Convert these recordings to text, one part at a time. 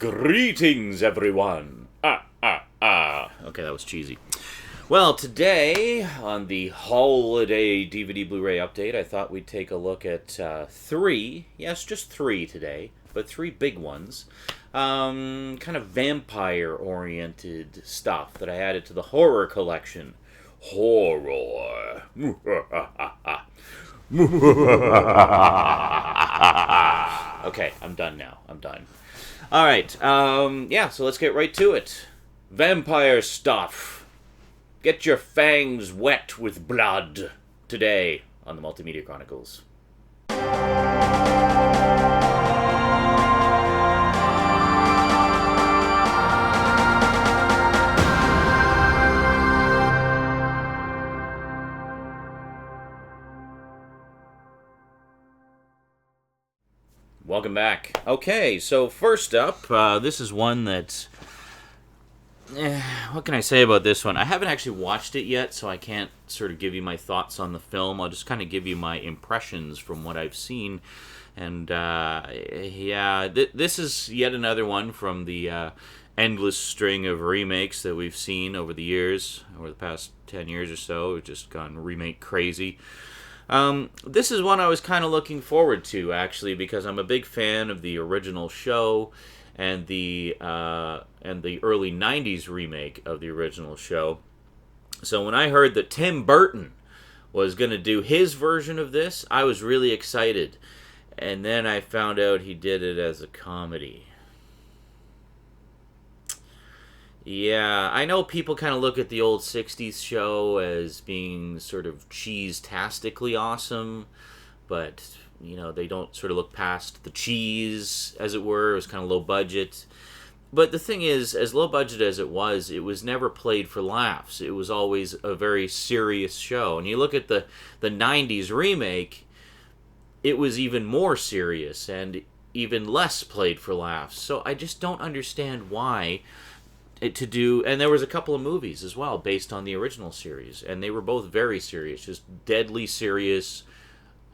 Greetings, everyone. Okay, that was cheesy. Well, today, on the HAULiday DVD Blu-ray update, I thought we'd take a look at three, yes, just three today, but three big ones. Kind of vampire-oriented stuff that I added to the horror collection. Horror. Okay, I'm done now. I'm done. All right. Yeah, so let's get right to it. Vampire stuff. Get your fangs wet with blood today on the Multimedia Chronicles. Welcome back. Okay, so first up, this is one that... what can I say about this one? I haven't actually watched it yet, so I can't sort of give you my thoughts on the film. I'll just kind of give you my impressions from what I've seen. And, yeah, this is yet another one from the endless string of remakes that we've seen over the years, over the past 10 years or so. We've just gone remake crazy. This is one I was kind of looking forward to, actually, because I'm a big fan of the original show and the early 90s remake of the original show. So when I heard that Tim Burton was going to do his version of this, I was really excited. And then I found out he did it as a comedy. Yeah, I know people kind of look at the old 60s show as being sort of cheese-tastically awesome, but, you know, they don't sort of look past the cheese, as it were. It was kind of low budget. But the thing is, as low budget as it was never played for laughs. It was always a very serious show. And you look at the 90s remake, it was even more serious and even less played for laughs. So I just don't understand why... and there was a couple of movies as well based on the original series, and they were both very serious, just deadly serious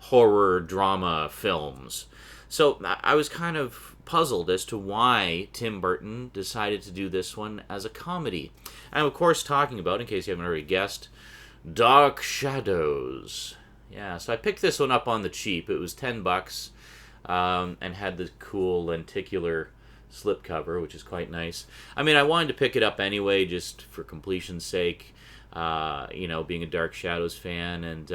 horror drama films. So I was kind of puzzled as to why Tim Burton decided to do this one as a comedy. I'm of course talking about, in case you haven't already guessed, Dark Shadows. Yeah, so I picked this one up on the cheap. It was $10, and had the cool lenticular slipcover, which is quite nice. I mean, I wanted to pick it up anyway, just for completion's sake, being a Dark Shadows fan, and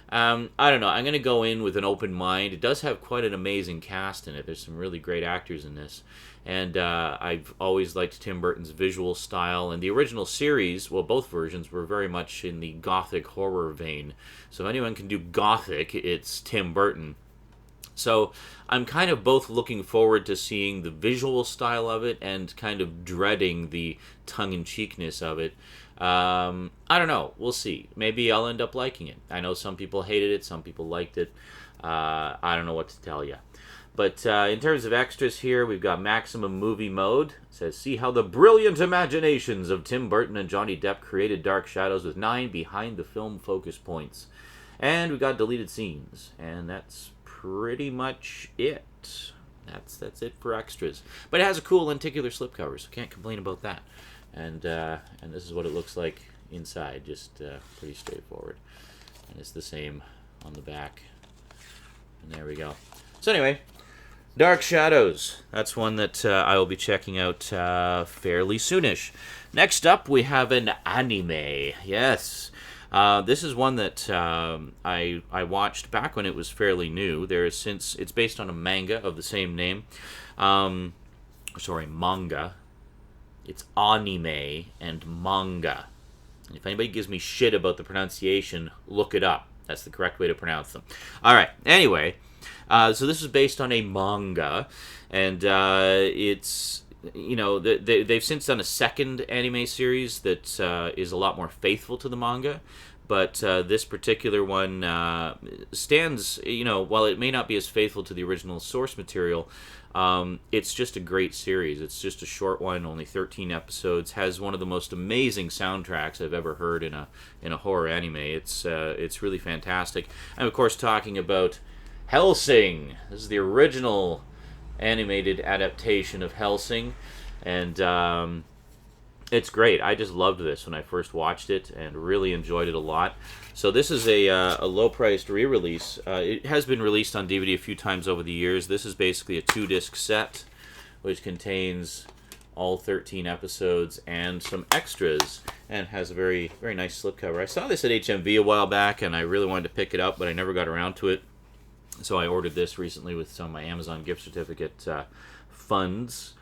I don't know, I'm going to go in with an open mind. It does have quite an amazing cast in it. There's some really great actors in this, and I've always liked Tim Burton's visual style, and the original series, well, both versions were very much in the gothic horror vein, so if anyone can do gothic, it's Tim Burton. So I'm kind of both looking forward to seeing the visual style of it and kind of dreading the tongue-in-cheekness of it. I don't know. We'll see. Maybe I'll end up liking it. I know some people hated it. Some people liked it. I don't know what to tell you. But in terms of extras here, we've got maximum movie mode. It says, see how the brilliant imaginations of Tim Burton and Johnny Depp created Dark Shadows with 9 behind-the-film focus points. And we've got deleted scenes. And that's pretty much it. That's it for extras. But it has a cool lenticular slipcover, so can't complain about that. And this is what it looks like inside, just pretty straightforward. And it's the same on the back. And there we go. So anyway, Dark Shadows. That's one that I will be checking out fairly soonish. Next up, we have an anime. Yes. This is one that I watched back when it was fairly new. It's based on a manga of the same name. Manga. It's anime and manga. And if anybody gives me shit about the pronunciation, look it up. That's the correct way to pronounce them. All right. Anyway, so this is based on a manga, and it's... they've since done a second anime series that is a lot more faithful to the manga, but this particular one stands, while it may not be as faithful to the original source material, it's just a great series. It's just a short one, only 13 episodes, has one of the most amazing soundtracks I've ever heard in a horror anime. It's really fantastic. I'm, of course, talking about Hellsing. This is the original animated adaptation of Hellsing, and it's great. I just loved this when I first watched it and really enjoyed it a lot. So this is a low-priced re-release. It has been released on DVD a few times over the years. This is basically a 2-disc set, which contains all 13 episodes and some extras, and has a very, very nice slipcover. I saw this at HMV a while back, and I really wanted to pick it up, but I never got around to it. So I ordered this recently with some of my Amazon gift certificate funds.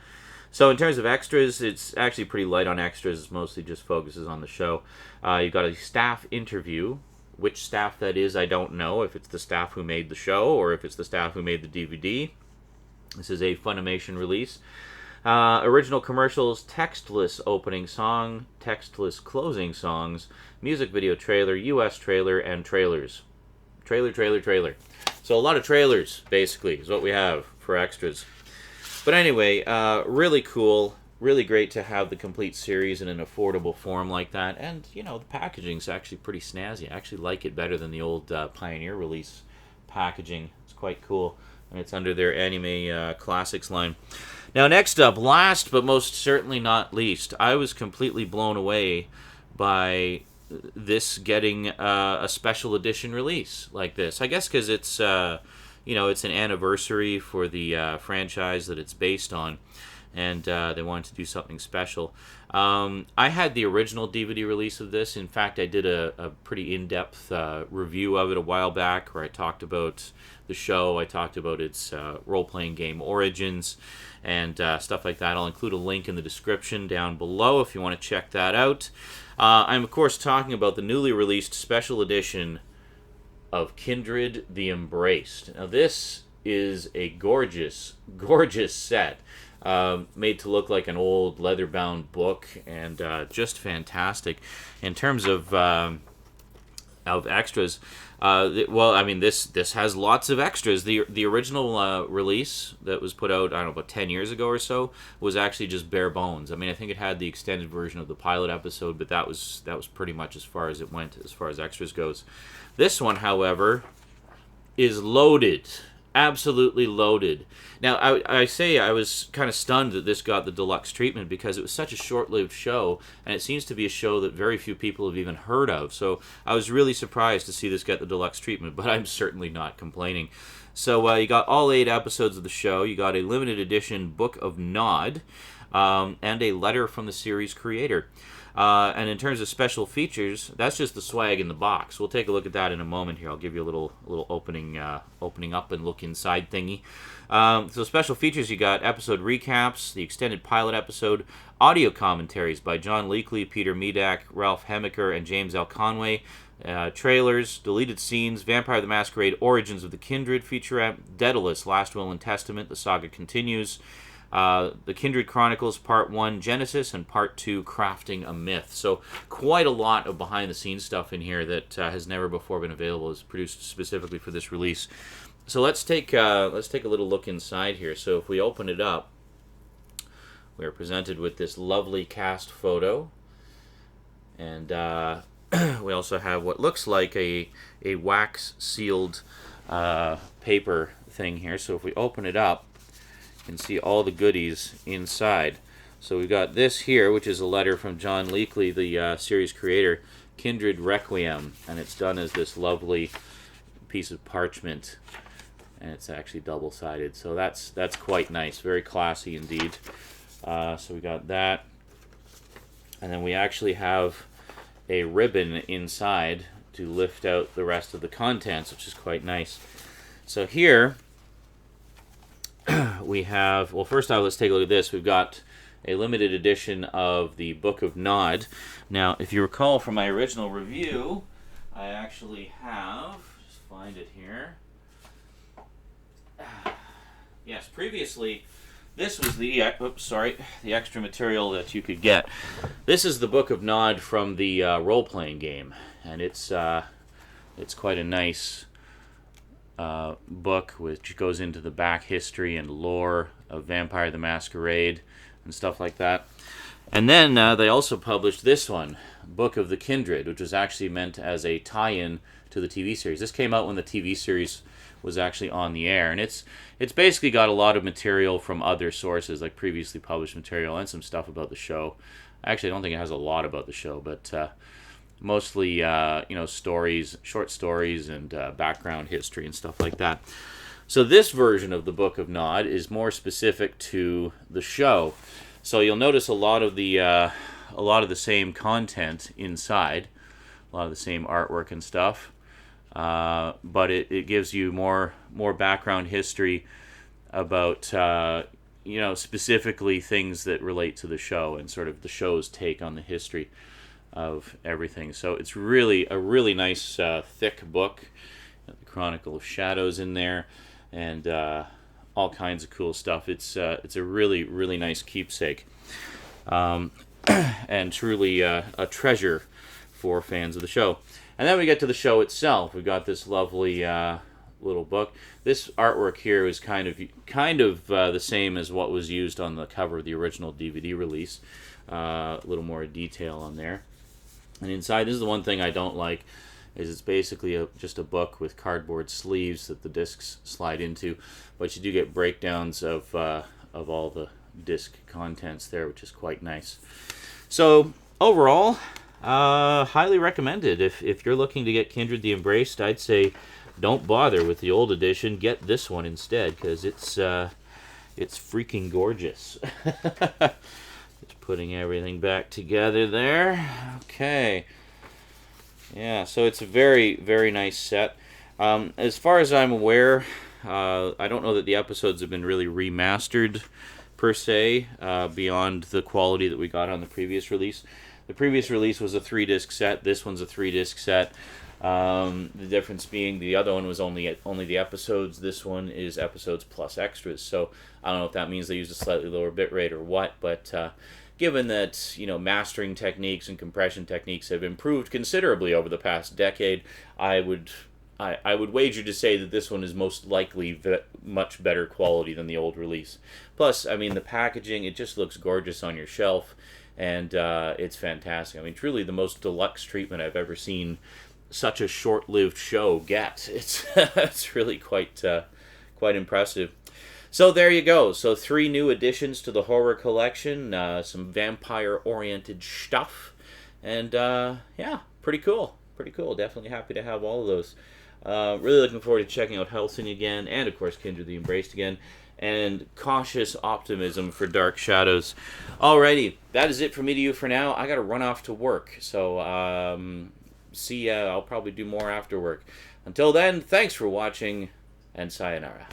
So in terms of extras, it's actually pretty light on extras. It mostly just focuses on the show. You've got a staff interview. Which staff that is, I don't know. If it's the staff who made the show or if it's the staff who made the DVD. This is a Funimation release. Original commercials, textless opening song, textless closing songs, music video trailer, US trailer, and trailers. Trailer. So a lot of trailers, basically, is what we have for extras. But anyway, really cool, really great to have the complete series in an affordable form like that. And, you know, the packaging's actually pretty snazzy. I actually like it better than the old Pioneer release packaging. It's quite cool. And it's under their Anime Classics line. Now, next up, last but most certainly not least, I was completely blown away by this getting a special edition release like this. I guess because it's... you know, it's an anniversary for the franchise that it's based on, and they wanted to do something special. I had the original DVD release of this. In fact, I did a pretty in-depth review of it a while back where I talked about the show, I talked about its role-playing game origins, and stuff like that. I'll include a link in the description down below if you want to check that out. I'm, of course, talking about the newly released special edition of Kindred the Embraced. Now this is a gorgeous, gorgeous set, made to look like an old leather-bound book, and just fantastic. In terms of extras, well, I mean, this has lots of extras. The original release that was put out, I don't know, about 10 years ago or so, was actually just bare bones. I mean, I think it had the extended version of the pilot episode, but that was pretty much as far as it went as far as extras goes. This one, however, is loaded. Absolutely loaded. Now, I say I was kind of stunned that this got the deluxe treatment because it was such a short-lived show, and it seems to be a show that very few people have even heard of. So I was really surprised to see this get the deluxe treatment, but I'm certainly not complaining. So you got all 8 episodes of the show. You got a limited edition Book of Nod, and a letter from the series creator. And in terms of special features, that's just the swag in the box. We'll take a look at that in a moment here. I'll give you a little opening up and look inside thingy. So special features, you got episode recaps, the extended pilot episode, audio commentaries by John Leakley, Peter Medak, Ralph Hemmicker, and James L. Conway, trailers, deleted scenes, Vampire the Masquerade, Origins of the Kindred featurette, Daedalus, Last Will and Testament, the saga continues, the Kindred Chronicles Part 1 Genesis and Part 2 Crafting a Myth. So quite a lot of behind-the-scenes stuff in here that has never before been available. It's produced specifically for this release. So let's take a little look inside here. So if we open it up, we are presented with this lovely cast photo, and we also have what looks like a wax-sealed paper thing here. So if we open it up, you can see all the goodies inside. So we've got this here, which is a letter from John Leakley, the series creator, Kindred Requiem, and it's done as this lovely piece of parchment, and it's actually double-sided. So that's quite nice, very classy indeed. So we got that, and then we actually have a ribbon inside to lift out the rest of the contents, which is quite nice. So here we have, well, first off, let's take a look at this. We've got a limited edition of the Book of Nod. Now, if you recall from my original review, I actually have, just find it here. Yes, previously, this was the extra material that you could get. This is the Book of Nod from the role-playing game, and it's quite a nice book, which goes into the back history and lore of Vampire the Masquerade and stuff like that. And then they also published this one, Book of the Kindred, which was actually meant as a tie-in to the TV series. This came out when the TV series was actually on the air. And it's basically got a lot of material from other sources, like previously published material, and some stuff about the show. Actually, I don't think it has a lot about the show, but mostly stories, short stories, and background history and stuff like that. So this version of the Book of Nod is more specific to the show. So you'll notice a lot of the same content inside, a lot of the same artwork and stuff. But it gives you more background history about specifically things that relate to the show and sort of the show's take on the history of everything. So it's really a really nice thick book. The Chronicle of Shadows in there, and all kinds of cool stuff. It's a really, really nice keepsake, and truly a treasure for fans of the show. And then we get to the show itself. We've got this lovely little book. This artwork here is kind of the same as what was used on the cover of the original DVD release. A little more detail on there. And inside, this is the one thing I don't like, is it's basically just a book with cardboard sleeves that the discs slide into, but you do get breakdowns of all the disc contents there, which is quite nice. So overall, highly recommended. If you're looking to get Kindred the Embraced, I'd say don't bother with the old edition. Get this one instead, because it's freaking gorgeous. Just putting everything back together there. Okay. Yeah, so it's a very, very nice set. As far as I'm aware, I don't know that the episodes have been really remastered, per se, beyond the quality that we got on the previous release. The previous release was a 3-disc set. This one's a 3-disc set. The difference being the other one was only the episodes. This one is episodes plus extras. So I don't know if that means they used a slightly lower bitrate or what, but given that mastering techniques and compression techniques have improved considerably over the past decade, I would wager to say that this one is most likely much better quality than the old release. Plus, I mean, the packaging, it just looks gorgeous on your shelf, and it's fantastic. I mean, truly the most deluxe treatment I've ever seen such a short-lived show get. It's really quite impressive. So there you go. So 3 new additions to the horror collection, some vampire-oriented stuff, and yeah, pretty cool. Pretty cool. Definitely happy to have all of those. Really looking forward to checking out Hellsing again, and of course Kindred the Embraced again, and cautious optimism for Dark Shadows. Alrighty, that is it from me to you for now. I gotta run off to work, so see ya. I'll probably do more after work. Until then, thanks for watching, and sayonara.